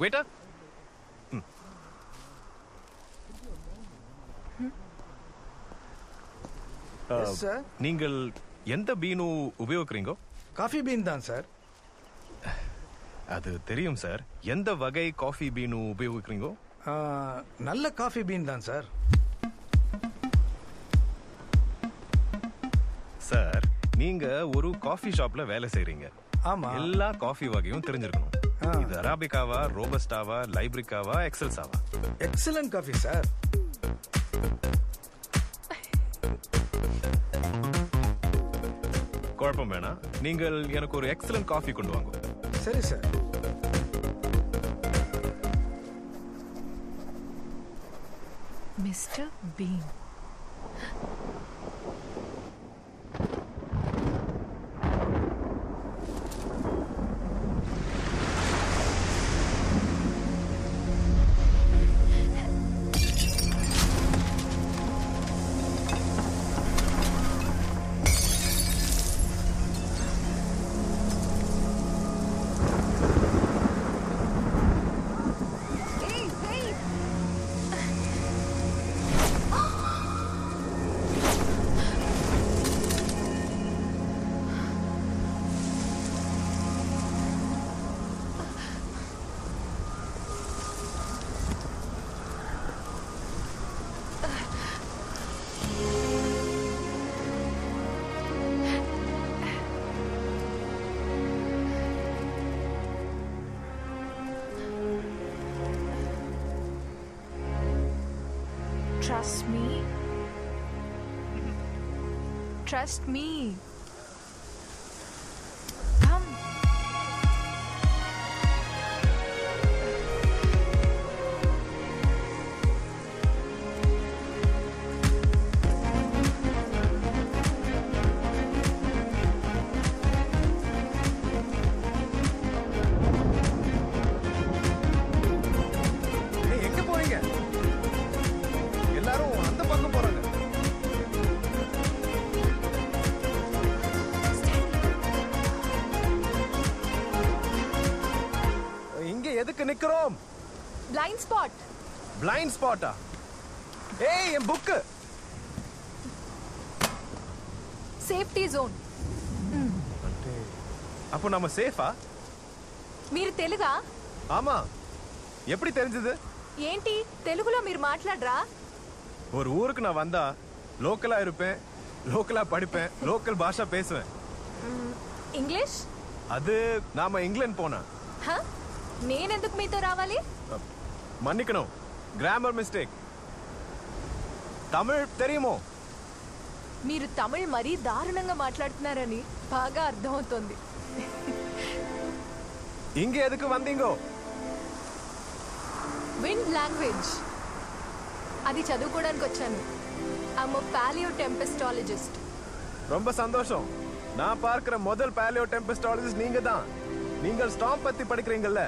waiter. Yes, sir. நீங்கள் எந்த bean உபயோகிக்கிறீங்க? Coffee been தான் சார். அது தெரியும் சார். எந்த வகை காஃபி பீனு உபயோகிக்கிறீங்க? நல்ல காஃபி பீன் தான் சார். சார், நீங்க ஒரு காஃபி ஷாப்ல வேலை செய்றீங்க. ஆமா. எல்லா காஃபி வகையும் தெரிஞ்சிருக்கணும். இது அரபிகாவா, ரோபஸ்டாவா, லைப்ரிக்காவா, எக்ஸல்சாவா? Excellent coffee sir. குழப்பம் வேணாம். நீங்கள் எனக்கு ஒரு எக்ஸலன்ட் காஃபி கொண்டு வாங்க. சரி sir. Mister been. Trust me. Trust me. Come. எங்க போறீங்க? எல்லாரும் அந்த பக்கம் போறாங்க. இங்க எதுக்கு நிக்கிறோம்? Blind spot. பிளைண்ட் ஸ்பாட்டா? ஏய், என் புக். Safety zone. அப்போ நம்ம சேஃபா? మీరు తెలుగా? ஆமா. எப்படி தெரிஞ்சது? ఏంటి తెలుగులో మీరు మాట్లాడరా? ஒரு ஊருக்கு நான் வந்தா லோக்கலா இருப்பேன், லோக்கலா படிப்பேன், லோக்கல் பாஷா பேசுவேன். ఇంగ్లీష్? அது நாம இங்கிலாந்து போனா. నేనెందుకు మీతో రావాలి? மன்னிக்கணும், கிராமர் மிஸ்டேக். தமிழ் தெரியுமோ? మీరు తమిళ్ మరీ దారుణంగా మాట్లాడుతున్నారని బాగా అర్థమవుతోంది. இங்க எதுக்கு வந்தீங்கோ? విండ్ లాంగ్వేజ్ అది చదువుకోవడానికి వచ్చాను. I'm a paleotempestologist. ரொம்ப சந்தோஷம். நான் பார்க்கிற முதல் பாலியோ டெம்பெஸ்டாலஜிஸ்ட் நீங்க தான். நீங்கள் ஸ்டார்ம் பத்தி படிக்கிறீங்கல்ல?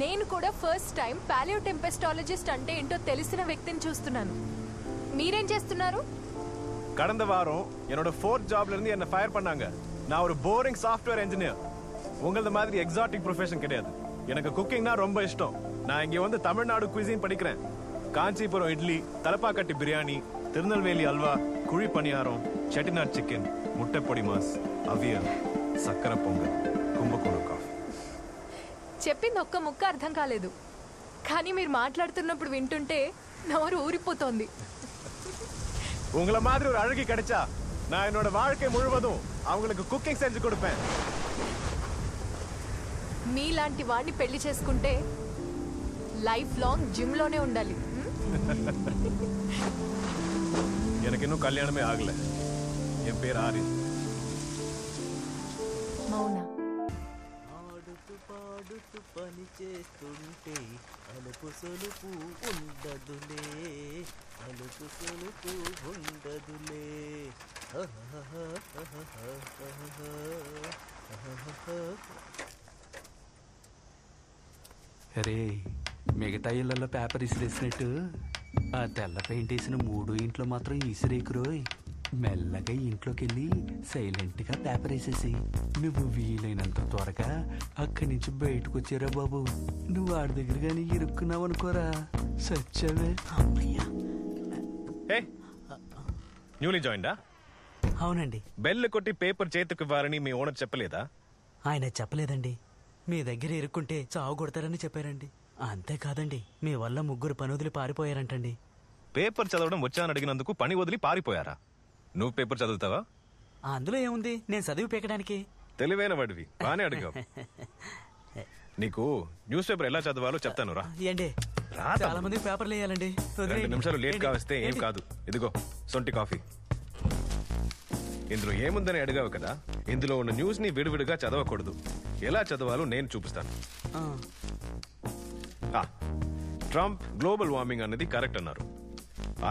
నేను కూడా ఫస్ట్ టైం పాలియో టెంపెస్టాలజిస్ట్ అంటే ఏంటో తెలిసిన వ్యక్తిని చూస్తున్నాను. మీరేం చేస్తున్నారు? கடந்த வாரம் என்னோட 4th ஜாப்ல இருந்து என்ன ஃபயர் பண்ணாங்க. நான் ஒரு போரிங் சாஃப்ட்வேர் இன்ஜினியர். உங்களது மாதிரி எக்ஸாட்டிக் ப்ரொஃபஷன் கிடையாது. எனக்கு குக்கிங்னா ரொம்ப இஷ்டம். நான் இங்க வந்து தமிழ்நாடு குயிசின் படிக்கிறேன். காஞ்சிபுரம் இட்லி, தலப்பாக்கட்டி பிரியாணி, திருநெல்வேலி அல்வா, குழி பணியாரம், செட்டிநாட் சிக்கன், முட்டை பொடி மாஸ், அவியல், சக்கரை பொங்கல், கும்பகோணம் காஃபி. చెప్పింది ఒక్క ముక్క అర్థం కాలేదు, కానీ మీరు మాట్లాడుతున్నప్పుడు వింటుంటే నోరు ఊరిపోతోంది. உங்களை மாதிரி ஒரு அழகி கிடைச்சா நான் என்னோட வாழ்க்கை முழுவதும் அவங்களுக்கு குக்கிங் செஞ்சு கொடுப்பேன். మీలాంటి వాడిని పెళ్లి చేసుకుంటే లైఫ్ లాంగ్ జిమ్ లోనే ఉండాలి. எனக்கு இன்னும் கல்யாணமே ஆகல. என் பேர் ஆரின். మౌన. ఆడుతూ పాడుతూ పని చేస్తుంటే అలుపు సొలుపు ఉండదులే, అలుపు సొలుపు ఉండదులే. అరే, మిగతా ఇళ్లలో పేపర్ ఇసిరేసినట్టు ఆ తెల్ల పెయింట్ వేసిన 3 ఇంట్లో మాత్రం ఇసిరేకురోయ్. మెల్లగా ఇంట్లోకి వెళ్ళి సైలెంట్ గా పేపర్ వేసేసి నువ్వు వీలైనంత త్వరగా అక్కడి నుంచి బయటకు వచ్చారా బాబు. నువ్వు ఆడి దగ్గర గానీ ఇరుక్కున్నావు అనుకోరా సచ్చావే. అమ్మయ్యా. ఏ న్యూలీ జాయిన్డా? అవునండి. బెల్ కొట్టి పేపర్ చేతికి ఇవ్వాలని మీ ఓనర్ చెప్పలేదా? ఆయన చెప్పలేదండి. మీ దగ్గర ఇరుక్కుంటే చావు కొడతారని చెప్పారండి. అంతేకాదండి, మీ వల్ల 3 పనుదులు పారిపోయారంటండి. పేపర్ చదవడం వచ్చానని అడిగినందుకు పని వదిలి పారిపోయారా? నువ్వు పేపర్ చదువుతావా? అందులో ఏముంది, నేను చదివి పెక్కడానికి. తెలివైన వాడివి, బానే అడిగావు. నీకు న్యూస్ పేపర్ ఎలా చదవాలో చెప్తాను రా. ఏండి, రా చాలా మంది పేపర్లు వేయాలండి. 2 నిమిషాలు లేట్ కావస్తే ఏం కాదు. ఇదిగో సొంటి కాఫీ. ఇందులో ఏముందని అడిగావు కదా. ఇందులో ఉన్న న్యూస్ ని విడివిడిగా చదవకూడదు. ఎలా చదవాలో నేను చూపిస్తాను. ట్రంప్ గ్లోబల్ వార్మింగ్ అన్నది కరెక్ట్ అన్నారు.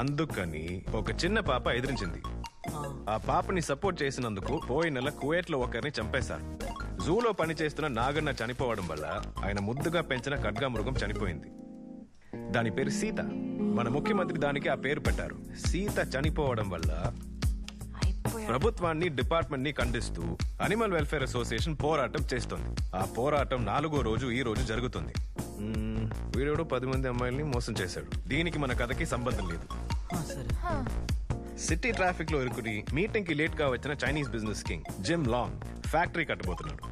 అందుకని ఒక చిన్న పాప ఎదిరించింది. ఆ పాపని సపోర్ట్ చేసినందుకు పోయిన నెల కువైట్ లో ఒకరిని చంపేశారు. జూలో పనిచేస్తున్న నాగన్న చనిపోవడం వల్ల ఆయన ముద్దుగా పెంచిన ఖడ్గా మృగం చనిపోయింది. దాని పేరు సీత. మన ముఖ్యమంత్రి దానికి ఆ పేరు పెట్టారు. సీత చనిపోవడం వల్ల ప్రభుత్వాన్ని డిపార్ట్మెంట్ ని ఖండిస్తూ అనిమల్ వెల్ఫేర్ అసోసియేషన్ పోరాటం చేస్తోంది. ఆ పోరాటం 4వ రోజు ఈ రోజు జరుగుతుంది. వీడు 10 మంది అమ్మాయిల్ని మోసం చేశాడు. దీనికి మన కథకి సంబంధం లేదు. సిటీ ట్రాఫిక్ లో ఇరుకుని మీటింగ్ కి లేట్ గా వచ్చిన Chinese business king Jim Long factory కట్టబోతున్నాడు.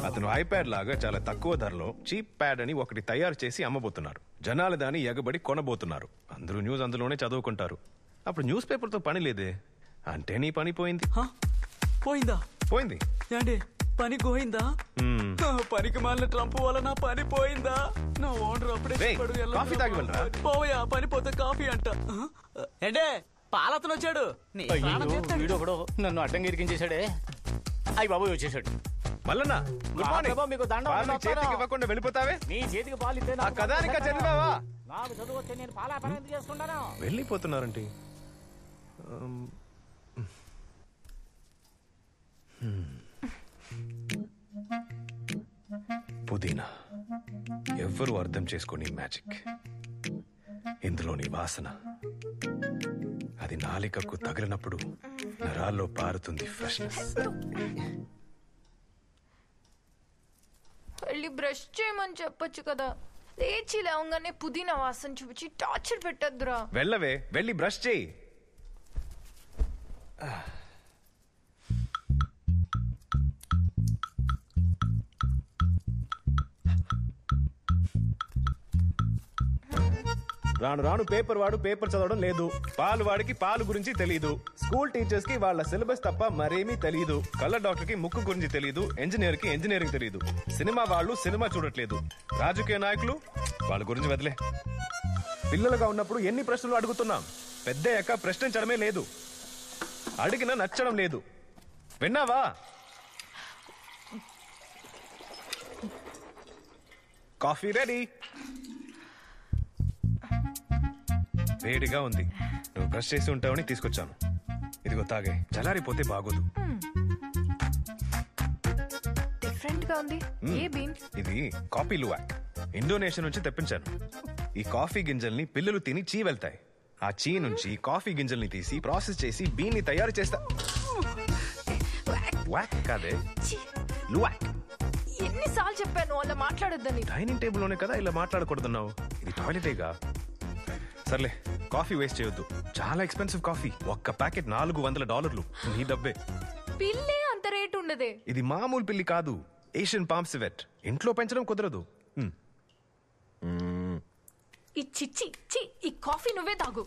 అతను ఐప్యాడ్ లాగా చాలా తక్కువ ధరలో చీప్ ప్యాడ్ అని ఒకటి తయారు చేసి అమ్మబోతున్నారు. జనాలు దాన్ని ఎగబడి కొనబోతున్నారు. అందరూ న్యూస్ అందులోనే చదువుకుంటారు. అప్పుడు న్యూస్ పేపర్ తో పని లేదే. అంటే నీ పని పోయింది. పోయిందా? పోయింది. ఏండి, పని పోయిందా? పనికి మాలిన ట్రంప్ వల్ల నా పని పోయిందా? నా ఓనర్ అప్పుడే కాఫీ తాగి వెళ్ళరా. పోయా, పని పోతే కాఫీ అంట. ఏంటే, పాలతను వచ్చాడు. వీడు ఒకడు నన్ను అడ్డంగా ఇరికించేశాడే. అయ్యి బాబు వచ్చేసాడు. Mallanna good morning. మీకు దండం పాలు చేతికి ఇవ్వకుండా వెళ్ళిపోతావే. మీ చేతికి పాలు ఇస్తే ఆ కథానిక చదివావా? నాకు చదువు వస్తే నేను పాల వ్యాపారం ఎందుకు చేసుకుంటాను? వెళ్ళిపోతున్నారంటే పుదీనా ఎవ్వరూ అర్థం చేసుకోని మ్యాజిక్. ఇందులోని వాసన అది నాలికకు తగిలినప్పుడు నరాల్లో పారుతుంది ఫ్రెష్నెస్. వెళ్ళి బ్రష్ చేయమని చెప్పొచ్చు కదా. లేచి లేవగానే పుదీనా వాసన చూపించి టార్చర్ పెట్టద్దురా. వెళ్ళవే, వెళ్ళి బ్రష్ చేయి. రాను రాను పేపర్ వాడు పేపర్ చదవడం లేదు. పాలు వాడికి పాలు గురించి తెలియదు. స్కూల్ టీచర్స్ కి వాళ్ళ సిలబస్ తప్ప మరేమీ తెలియదు. కళ్ళ డాక్టర్ కి ముక్కు గురించి తెలియదు. ఇంజనీర్ కి ఇంజనీరింగ్ తెలియదు. సినిమా వాళ్ళు సినిమా చూడట్లేదు. రాజకీయ నాయకులు వాళ్ళ గురించి వదిలే. పిల్లలుగా ఉన్నప్పుడు ఎన్ని ప్రశ్నలు అడుగుతున్నాం. పెద్దయ్యాక ప్రశ్నించడమే లేదు. అడిగినా నచ్చడం లేదు. విన్నావా? Coffee ready. వేడిగా ఉంది. నువ్వు బ్రష్ చేసి ఉంటావని తీసుకొచ్చాను. ఇదిగో తాగే. చల్లారిపోతే బాగోదు. డిఫరెంట్ గా ఉంది. ఏ బీన్? ఇది కాఫీ లువాక్. ఇండోనేషియా నుంచి తెప్పించాను. ఈ కాఫీ గింజల్ని పిల్లలు తిని చీ వెళ్తాయి. ఆ చీ నుంచి కాఫీ గింజల్ని తీసి ప్రాసెస్ చేసి బీన్ ని తయారు చేస్తా. వాక్ కాదే, లువాక్. ఎన్నిసార్లు చెప్పాను అలా మాట్లాడొద్దని. డైనింగ్ టేబుల్ లోనే కదా ఇలా మాట్లాడకూడదన్నావు. ఇది టాయిలెటేగా. సర్లే, కాఫీ వేస్ట్ చేయొద్దు. చాలా ఎక్స్పెన్సివ్ కాఫీ. ఒక్క ప్యాకెట్ $400. నీ డబ్బే. పిల్లే అంత రేటు ఉండదే. ఇది మామూలు పిల్లి కాదు, ఏషియన్ పామ్ సివెట్. ఇంట్లో పెంచడం కుదరదు. ఈ చిచ్చి చి ఈ కాఫీ నువ్వే తాగు.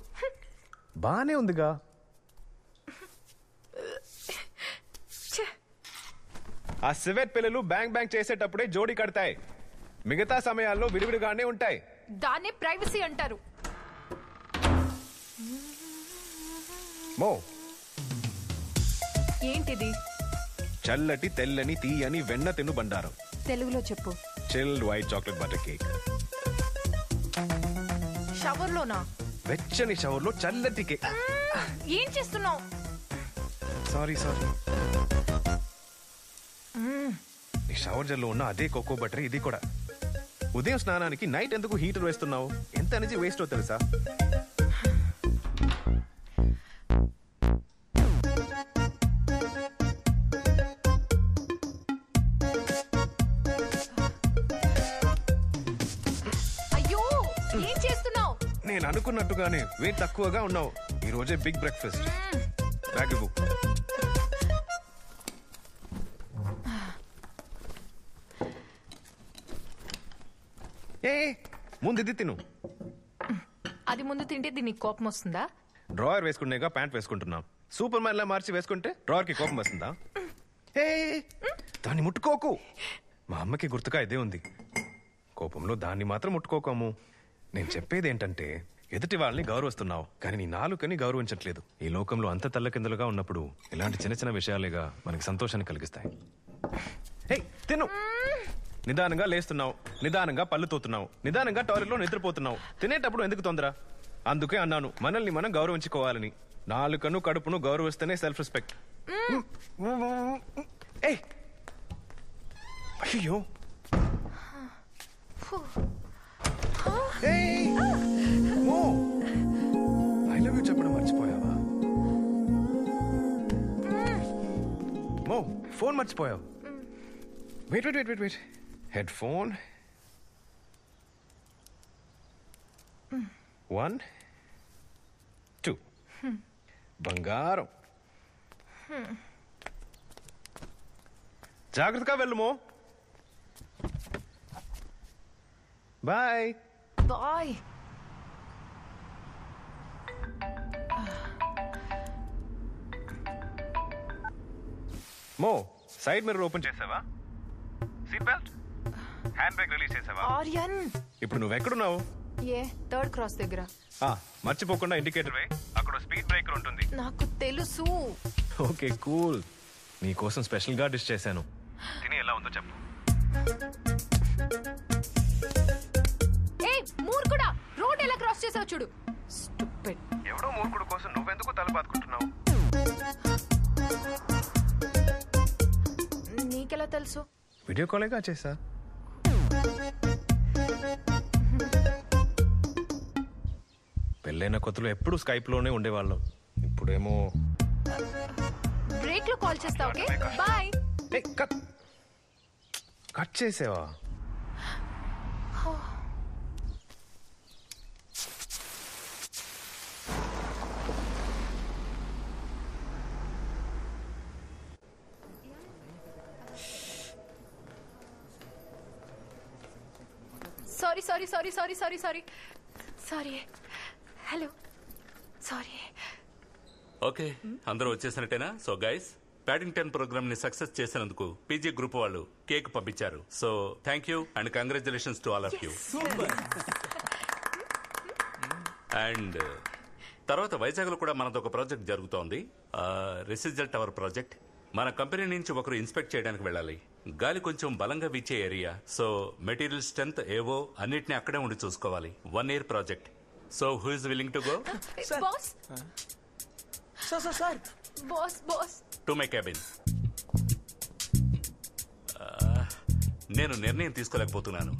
బానే ఉందిగా. ఆ సివెట్ పిల్లలు బ్యాంగ్ బ్యాంగ్ చేసేటప్పుడే జోడీ కడతాయి. మిగతా సమయాల్లో విడివిడిగానే ఉంటాయి. దాన్నే ప్రైవసీ అంటారు. మో, ఏంటిది? చల్లటి తెల్లని తీయని వెన్న తిను బండారం. తెలుగులో చెప్పు. Chilled white chocolate butter cake. Shower లోనా? వెచ్చని షవర్ లో చల్లటి కేక్. ఏం చేస్తున్నావు? సారీ. నీ షవర్ జెల్లో ఉన్న అదే కోకో బటర్ ఇది కూడా. ఉదయం స్నానానికి నైట్ ఎందుకు హీటర్ వేస్తున్నావు? ఎంత ఎనర్జీ వేస్టో తెలుసా? నేను అనుకున్నట్టుగానే వెయిట్ తక్కువగా ఉన్నావు. ఈ రోజే బిగ్ బ్రేక్ఫాస్ట్. బ్యాగ్ ఇవ్వు. ఏ ముందు ఇది తిను. అది ముందు తింటే దీనికి కోపం వస్తుందా? డ్రాయర్ వేసుకునేగా ప్యాంట్ వేసుకుంటున్నాం. సూపర్ మ్యాన్ లా మార్చి వేసుకుంటే డ్రాయర్ కి కోపం వస్తుందా? ఏ దాన్ని ముట్టుకోకు. మా అమ్మకి గుర్తుగా ఇదే ఉంది. కోపంలో దాన్ని మాత్రం ముట్టుకోకము. నేను చెప్పేది ఏంటంటే ఎదుటి వాళ్ళని గౌరవిస్తున్నావు, కానీ నీ నాలుకని గౌరవించట్లేదు. ఈ లోకంలో అంత తల్లకిందులుగా ఉన్నప్పుడు ఇలాంటి చిన్న చిన్న విషయాలేగా మనకి సంతోషాన్ని కలిగిస్తాయి. హే తిను. నిదానంగా లేస్తున్నావు, నిదానంగా పళ్ళు తోతున్నావు, నిదానంగా టాయిలెట్లో నిద్రపోతున్నావు. తినేటప్పుడు ఎందుకు తొందర? అందుకే అన్నాను మనల్ని మనం గౌరవించుకోవాలని. నాలుకను కడుపును గౌరవిస్తేనే సెల్ఫ్ రెస్పెక్ట్. ఏ అయ్యో ఐ లవ్ యూ చెప్పడం మర్చిపోయావా? మో ఫోన్ మర్చిపోయావు. Wait wait wait wait wait headphone 1 2 బంగారం. జాగ్రత్తగా వెళ్ళుమో. Bye bye. మో సైడ్ మిర్రర్ ఓపెన్ చేసావా? Seat belt, hand brake release చేసావా? ఆర్యన్ ఇప్పుడు నువ్వు ఎక్కడున్నావు? ఏ థర్డ్ క్రాస్ దగ్గర. మర్చిపోకుండా ఇండికేటర్ వే, అక్కడ స్పీడ్ బ్రేకర్ ఉంటుంది. నాకు తెలుసు. Okay cool. నీ కోసం స్పెషల్ గా డిష్ చేశాను. తిని ఎలా ఉందో చెప్పు. ఏ మూర్ఖుడా, రోడ్ ఎలా క్రాస్ చేసావు చూడు. స్టూపిడ్. ఎవడో మూర్ఖుడు కోసం నువ్వెందుకు తల బాదుకుంటున్నావు? నీకెలా తెలుసు? వీడియో కాలేగా చేసా. పెళ్ళైన కొత్తలో ఎప్పుడు స్కైప్ లోనే ఉండేవాళ్ళం. ఇప్పుడేమో బ్రేక్ లో కాల్ చేస్తా. Okay bye. కట్ చేసావా? Sorry sorry sorry sorry sorry sorry sorry. Hello sorry. Okay అందరూ వచ్చేసినట్టేనా? సో గైస్, ప్యాడింగ్టన్ ప్రోగ్రామ్ ని సక్సెస్ చేసినందుకు పీజీ గ్రూప్ వాళ్ళు కేక్ పంపించారు. So thank you and congratulations to all of you. And తర్వాత వైజాగ్ లో కూడా మనది ఒక ప్రాజెక్ట్ జరుగుతోంది, రెసిడెన్షియల్ టవర్ ప్రాజెక్ట్. మన కంపెనీ నుంచి ఒకరు ఇన్స్పెక్ట్ చేయడానికి వెళ్ళాలి. గాలి కొంచెం బలంగా వీచే ఏరియా, సో మెటీరియల్ స్ట్రెంత్ ఏవో అన్నిటిని అక్కడే ఉండి చూసుకోవాలి. 1 year project. So who is willing to go? Boss sir boss boss. To my cabin. నేను నిర్ణయం తీసుకోలేకపోతున్నాను.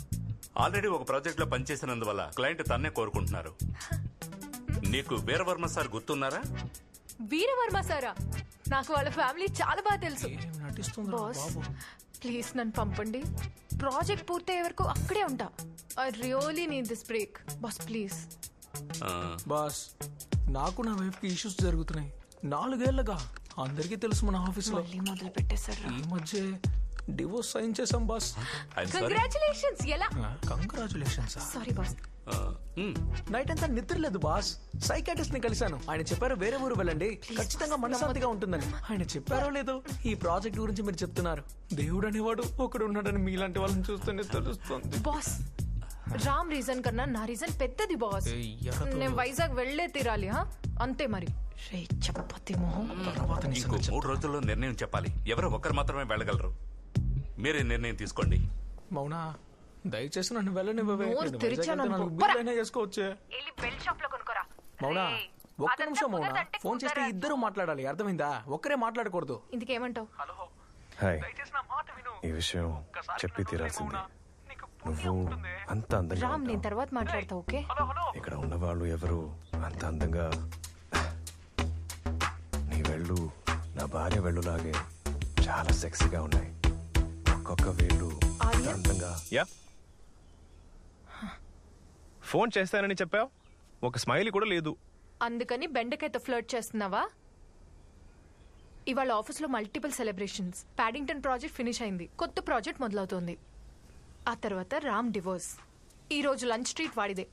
ఆల్రెడీ ఒక ప్రాజెక్ట్ లో పనిచేసినందువల్ల క్లయింట్ తన్నే కోరుకుంటున్నారు. నీకు వీరవర్మ సార్ గుర్తున్నారా? వీరవర్మ సారా? నాకు వాళ్ళ ఫ్యామిలీ చాలా బాగా తెలుసు. బాస్ ప్లీజ్ నన్ను పంపండి. ప్రాజెక్ట్ పూర్తయ్యే వరకు అక్కడే ఉంటా. I really need this break. Boss please. Boss నాకు నా వైఫ్ కి ఇష్యూస్ జరుగుతున్నాయి 4 ఏళ్లుగా. అందరికీ తెలుసు మన ఆఫీస్ లో. మళ్ళీ మొదలు పెట్టేశారు. ఈ మధ్య డివోర్స్ సైన్ చేసాం బాస్. కంగ్రాచులేషన్స్. ఎలా? కంగ్రాచులేషన్స్. Sorry boss. నైట్ అంతా నిద్ర లేదు బాస్. సైకాట్రిస్ట్ ని కలిశాను. ఆయన చెప్పారు వేరే ఊరు వెళ్ళండి, ఖచ్చితంగా మనశ్శాంతిగా ఉంటుందని. ఆయన చెప్పారో లేదో ఈ ప్రాజెక్ట్ గురించి మీరు చెప్తున్నారు. దేవుడు అనేవాడు ఒకడు ఉన్నాడని మీలాంటి వాళ్ళని చూస్తేనే తెలుస్తుంది. బాస్ రామ్ రీజన్ కన్నా నా రీజన్ పెద్దది బాస్. నేను వైజాగ్ వెళ్లే తీరాలి. అంతే మరి. చపాతి మొహం. ఇంకో 3 రోజుల్లో నిర్ణయం చెప్పాలి. ఎవరో ఒకరు మాత్రమే వెళ్ళగలరు. మీరే నిర్ణయం తీసుకోండి. మౌనా దయచేసి నన్ను వెళ్ళనివ్వవే. నోరు తెరిచాను అనుకో. బిల్లైనా చేసుకోవచ్చే. వెళ్ళి బెల్ షాప్ లో కొనుక్కోరా. మౌనా ఒక్క నిమిషం మౌనా. ఫోన్ చేస్తే ఇద్దరు మాట్లాడాలి, అర్థమైందా? ఒక్కరే మాట్లాడకూడదు. ఇందుకేమంటావు? హాయ్, ఈ విషయం చెప్పి తీరాల్సింది. నువ్వు అంత అందంగా రామ్ నేను తర్వాత మాట్లాడతా. ఓకే ఇక్కడ ఉన్న వాళ్ళు ఎవరు అంత అందంగా. నీ వెళ్ళు నా భార్య వెళ్ళులాగే చాలా సెక్సీగా ఉన్నాయి. ఒక్కొక్క వేళ్ళు అందంగా. యా ఫోన్ చేస్తానని చెప్పావు, ఒక స్మైలీ కూడా లేదు. అందుకని బెండకాయతో ఫ్లర్ట్ చేస్తున్నావా? ఇవాళ ఆఫీస్లో మల్టిపుల్ సెలబ్రేషన్స్. ప్యాడింగ్టన్ ప్రాజెక్ట్ ఫినిష్ అయింది, కొత్త ప్రాజెక్ట్ మొదలవుతోంది. ఆ తర్వాత రామ్ డివోర్స్. ఈ రోజు లంచ్ ట్రీట్ వాడిదే.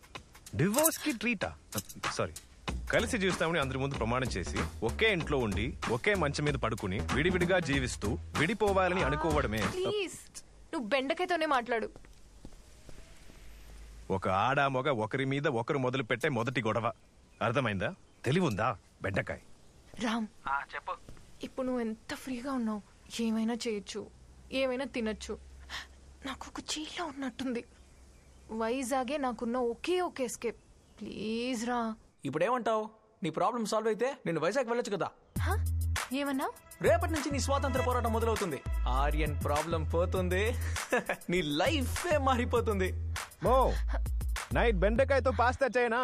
డివోర్స్ కి ట్రీటా? సారీ, కలిసి జీవిస్తామని అందరి ముందు ప్రమాణం చేసి ఒకే ఇంట్లో ఉండి ఒకే మంచం మీద పడుకుని విడివిడిగా జీవిస్తూ విడిపోవాలని అనుకోవడమే. ప్లీజ్ నువ్వు బెండకాయతోనే మాట్లాడు. ఒక ఆడ మొగ ఒకరి మీద ఒకరు మొదలు పెట్టే మొదటి గొడవ. అర్థమైందా? తెలివుందా బెండకాయ్? రామ్ చెప్పు. ఇప్పుడు నువ్వు ఎంత ఫ్రీగా ఉన్నావు, ఏమైనా చేయొచ్చు, ఏమైనా తినొచ్చు. నాకు ఒక చీలో ఉన్నట్టుంది. వైజాగే నాకున్న ఒకే ఎస్కేప్. ప్లీజ్ రా. ఇప్పుడేమంటావు? నీ ప్రాబ్లం సాల్వ్ అయితే నేను వైజాగ్ వెళ్ళొచ్చు కదా. హ? ఏమన్నా? రేపటి నుంచి నీ స్వాతంత్ర పోరాటం మొదలవుతుంది. ఆర్యన్ ప్రాబ్లం పోతుంది. నీ లైఫే మారిపోతుంది. మో నైట్ బెండకాయతో పాస్తా చేయనా?